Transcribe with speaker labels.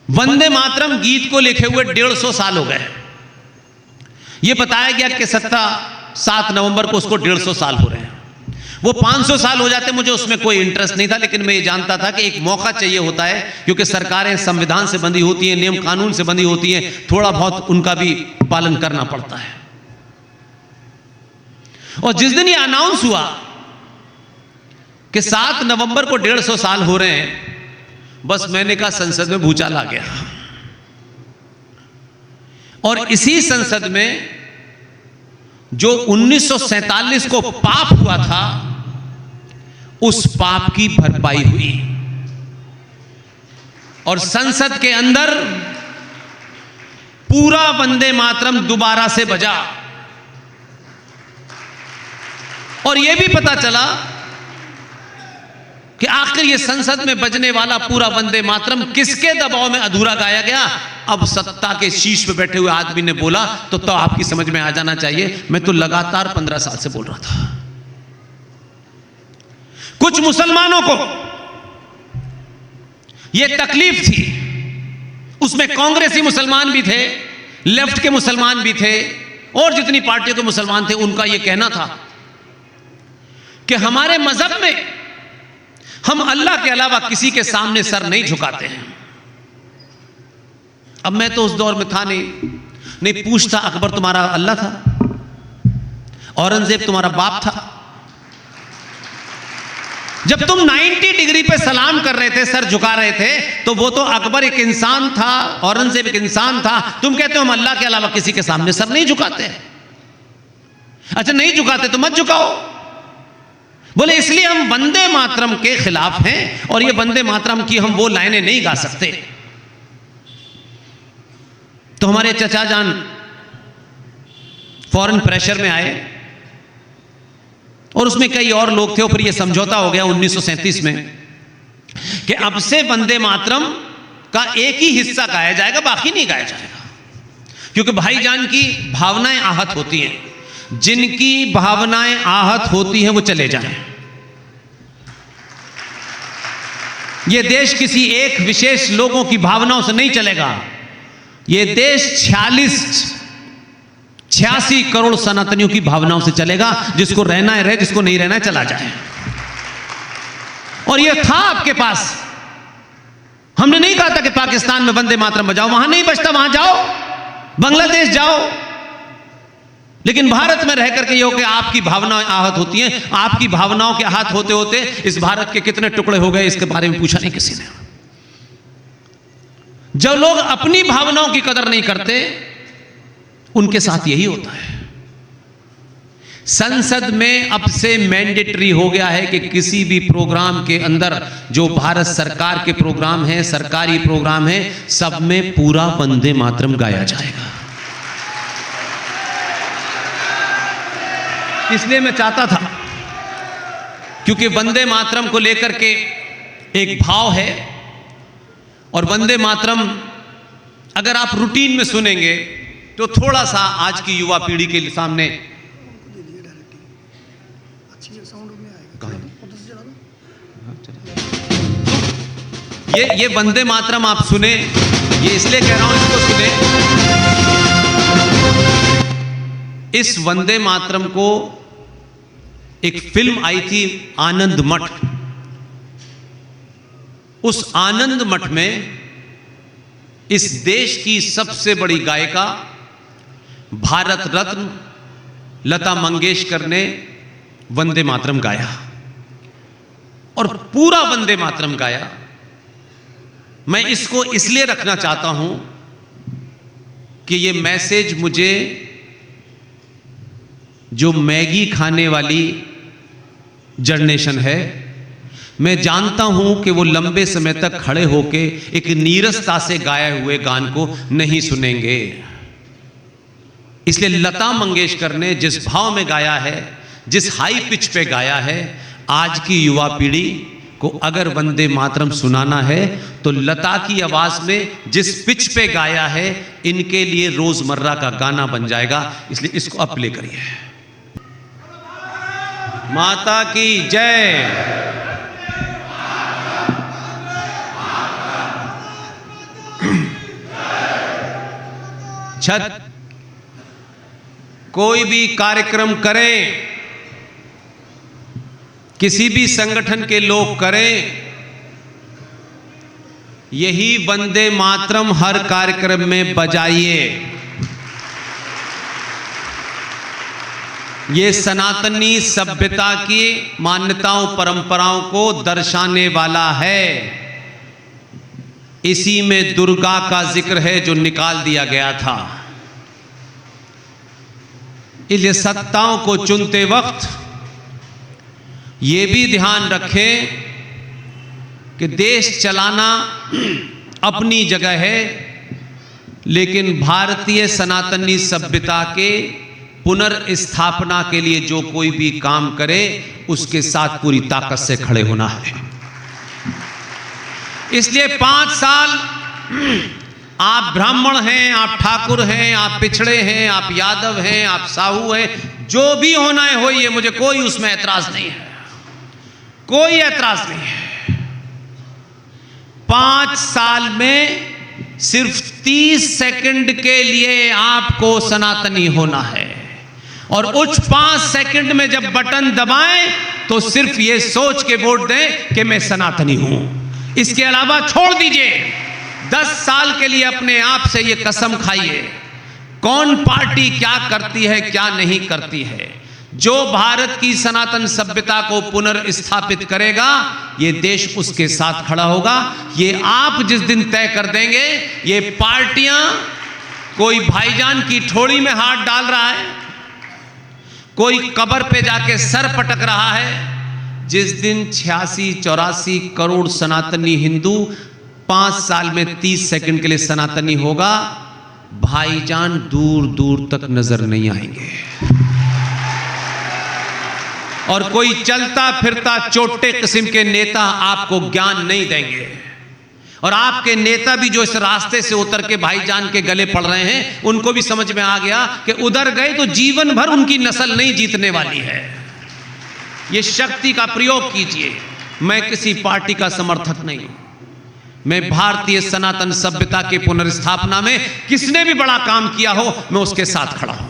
Speaker 1: वंदे मातरम गीत को लिखे हुए 150 साल हो गए। यह बताया गया कि 7 नवंबर को उसको 150 साल हो रहे हैं। वो 500 साल हो जाते, मुझे उसमें कोई इंटरेस्ट नहीं था, लेकिन मैं ये जानता था कि एक मौका चाहिए होता है, क्योंकि सरकारें संविधान से बंधी होती हैं, नियम कानून से बंधी होती हैं, थोड़ा बहुत उनका भी पालन करना पड़ता है। और जिस दिन ये अनाउंस हुआ कि 7 नवंबर को 150 साल हो रहे हैं, बस मैंने कहा संसद में भूचाल आ गया। और इसी संसद में जो 1947 को पाप हुआ था, उस पाप की भरपाई हुई और संसद के अंदर पूरा वंदे मातरम दोबारा से बजा। और यह भी पता चला कि आखिर ये संसद में बजने वाला पूरा वंदे मातरम किसके दबाव में अधूरा गाया गया। अब सत्ता के शीर्ष पे बैठे हुए आदमी ने बोला तो आपकी समझ में आ जाना चाहिए। मैं तो लगातार 15 साल से बोल रहा था। कुछ मुसलमानों को यह तकलीफ थी, उसमें कांग्रेसी मुसलमान भी थे, लेफ्ट के मुसलमान भी थे, और जितनी पार्टियों के मुसलमान थे, उनका यह कहना था कि हमारे मजहब में हम अल्लाह के अलावा किसी के सामने सर नहीं झुकाते हैं। अब मैं तो उस दौर में था नहीं पूछता। अकबर तुम्हारा अल्लाह था, औरंगजेब तुम्हारा बाप था। जब तुम 90 डिग्री पे सलाम कर रहे थे, सर झुका रहे थे, तो वो तो अकबर एक इंसान था, औरंगजेब एक इंसान था। तुम कहते हो हम अल्लाह के अलावा किसी के सामने सर नहीं झुकाते। अच्छा, नहीं झुकाते तो मत झुकाओ। बोले इसलिए हम वंदे मातरम के खिलाफ हैं, और ये वंदे मातरम की हम वो लाइनें नहीं गा सकते। तो हमारे चचा जान फॉरेन प्रेशर में आए, और उसमें कई और लोग थे। और फिर ये समझौता हो गया 1937 में कि अब से वंदे मातरम का एक ही हिस्सा गाया जाएगा, बाकी नहीं गाया जाएगा, क्योंकि भाईजान की भावनाएं आहत होती हैं। जिनकी भावनाएं आहत होती हैं वो चले जाएं। ये देश किसी एक विशेष लोगों की भावनाओं से नहीं चलेगा। ये देश 86 करोड़ सनातनियों की भावनाओं से चलेगा। जिसको रहना है रहे, जिसको नहीं रहना है चला जाए। और ये था आपके पास। हमने नहीं कहा था कि पाकिस्तान में वंदे मातरम बजाओ, वहां नहीं बजता, वहां जाओ, बांग्लादेश जाओ। लेकिन भारत में रह करके ये हो कि आपकी भावनाएं आहत होती हैं। आपकी भावनाओं के आहत होते होते इस भारत के कितने टुकड़े हो गए, इसके बारे में पूछा नहीं किसी ने। जो लोग अपनी भावनाओं की कदर नहीं करते, उनके साथ यही होता है। संसद में अब से मैंडेटरी हो गया है कि किसी भी प्रोग्राम के अंदर, जो भारत सरकार के प्रोग्राम हैं, सरकारी प्रोग्राम हैं, सब में पूरा वंदे मातरम गाया जाएगा। इसलिए मैं चाहता था, क्योंकि वंदे मातरम को लेकर के एक भाव है, और वंदे मातरम अगर आप रूटीन में सुनेंगे तो थोड़ा सा आज की युवा पीढ़ी के सामने ये वंदे मातरम आप सुने, ये इसलिए कह रहा हूं इसको सुने। इस वंदे मातरम को एक फिल्म आई थी आनंद मठ। उस आनंद मठ में इस देश की सबसे बड़ी गायिका भारत रत्न लता मंगेशकर ने वंदे मातरम गाया, और पूरा वंदे मातरम गाया। मैं इसको इसलिए रखना चाहता हूं कि ये मैसेज मुझे, जो मैगी खाने वाली जनरेशन है, मैं जानता हूं कि वो लंबे समय तक खड़े होके एक नीरसता से गाए हुए गान को नहीं सुनेंगे। इसलिए लता मंगेशकर ने जिस भाव में गाया है, जिस हाई पिच पे गाया है, आज की युवा पीढ़ी को अगर वंदे मातरम सुनाना है तो लता की आवाज में जिस पिच पे गाया है, इनके लिए रोजमर्रा का गाना बन जाएगा। इसलिए इसको अब प्ले करिए। माता की जय। परिषद कोई भी कार्यक्रम करें, किसी भी संगठन के लोग करें, यही वंदे मातरम हर कार्यक्रम में बजाइए। ये सनातनी सभ्यता की मान्यताओं परंपराओं को दर्शाने वाला है। इसी में दुर्गा का जिक्र है जो निकाल दिया गया था। इसलिए सत्ताओं को चुनते वक्त ये भी ध्यान रखें कि देश चलाना अपनी जगह है, लेकिन भारतीय सनातनी सभ्यता के पुनर्स्थापना के लिए जो कोई भी काम करे उसके साथ पूरी ताकत से खड़े होना है। इसलिए 5 साल आप ब्राह्मण हैं, आप ठाकुर हैं, आप पिछड़े हैं, आप यादव हैं, आप साहू हैं, जो भी होना है होइए, मुझे कोई उसमें ऐतराज नहीं है, कोई ऐतराज नहीं है। 5 साल में सिर्फ 30 सेकंड के लिए आपको सनातनी होना है, और उस 5 सेकंड में जब बटन दबाएं तो सिर्फ ये सोच के वोट दें कि मैं सनातनी हूं। इसके अलावा छोड़ दीजिए। 10 साल के लिए अपने आप से ये कसम खाइए, कौन पार्टी क्या करती है क्या नहीं करती है। जो भारत की सनातन सभ्यता को पुनर्स्थापित करेगा, ये देश उसके साथ खड़ा होगा। ये आप जिस दिन तय कर देंगे, ये पार्टियां, कोई भाईजान की ठोड़ी में हाथ डाल रहा है, कोई कब्र पे जाके सर पटक रहा है। जिस दिन 86-84 करोड़ सनातनी हिंदू 5 साल में 30 सेकंड के लिए सनातनी होगा, भाईजान दूर दूर तक नजर नहीं आएंगे, और कोई चलता फिरता चोटे किस्म के नेता आपको ज्ञान नहीं देंगे। और आपके नेता भी जो इस रास्ते से उतर के भाईजान के गले पड़ रहे हैं, उनको भी समझ में आ गया कि उधर गए तो जीवन भर उनकी नस्ल नहीं जीतने वाली है। ये शक्ति का प्रयोग कीजिए। मैं किसी पार्टी का समर्थक नहीं हूं, मैं भारतीय सनातन सभ्यता के पुनर्स्थापना में किसने भी बड़ा काम किया हो, मैं उसके साथ खड़ा हूं।